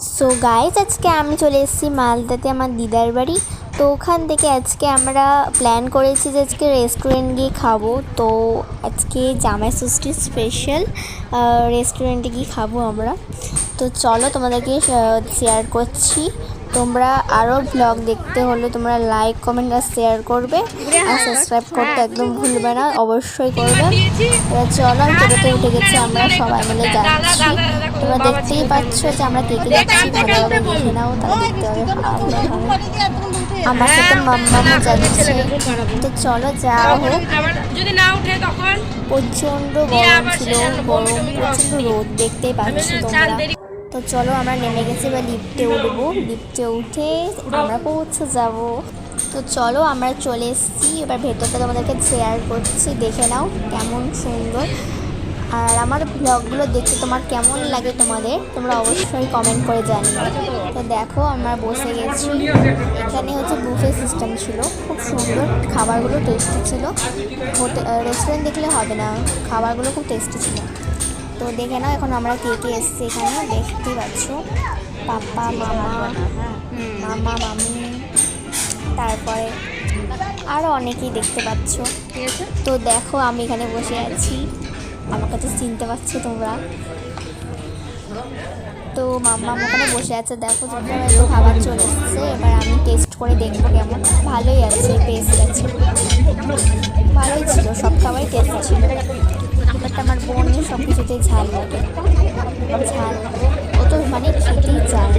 So guys আজকে আমি চলে এসেছি মালদাতে আমার দিদার বাড়ি। তো ওখান থেকে আজকে আমরা প্ল্যান করেছি যে আজকে রেস্টুরেন্ট গিয়ে খাবো। তো আজকে জামাই ষষ্ঠীর স্পেশাল রেস্টুরেন্টে গিয়ে খাবো আমরা। তো চলো তোমাদেরকে শেয়ার করছি। তোমরা আরও ব্লগ দেখতে হলে তোমরা লাইক কমেন্ট আর শেয়ার করবে, আর সাবস্ক্রাইব করতে একদম ভুলবে না, অবশ্যই করবে। এবার চলো, আমি টোটোতে উঠে গেছি, আমরা সবাই মিলে যাচ্ছি। তোমরা দেখতেই পাচ্ছ যে আমরা কে কে যাচ্ছি, ভালোভাবে দেখে নাও, তাহলে দেখতে হবে আমার সাথে মাম্মামও যাচ্ছে। তো চলো যাওয়া হোক। প্রচণ্ড গরম ছিল, প্রচণ্ড রোদ, দেখতেই পাচ্ছ তোমরা। তো চলো আমরা নেমে গেছি, এবার লিফটে উঠবো, লিফটে উঠে আমরা পৌঁছে যাব। তো চলো আমরা চলে এসেছি, এবার ভেতরটা তোমাদেরকে শেয়ার করছি, দেখে নাও কেমন সুন্দর। আর আমার ব্লগগুলো দেখতে তোমার কেমন লাগে তোমরা অবশ্যই কমেন্ট করে জানিও। তো দেখো আমরা বসে গেছি, এখানে হচ্ছে বুফে সিস্টেম ছিল, খুব সুন্দর, খাবারগুলো টেস্টি ছিল। রেস্টুরেন্ট দেখলে হবে না, খাবারগুলো খুব টেস্টি ছিল। তো দেখে নাও এখন আমরা কে কে এসেছি, এখানে দেখতেই পাচ্ছ, পাপা মামা মামি, তারপরে আরও অনেকেই দেখতে পাচ্ছ। তো দেখো আমি এখানে বসে আছি, আমাকে তো চিনতে পারছো তোমরা। তো মাম্মা ওখানে বসে আছে, দেখো তোমরা একটু খাবার চলে এসছে। এবার আমি টেস্ট করে দেখবো কেমন। ভালোই আছে, টেস্ট আছে, ভালোই ছিল, সব খাবারই টেস্ট ছিল। বাট আমার বোনের সব কিছুতেই ঝাল লাগে, ঝাল ও তো মানে খেতেই চায়।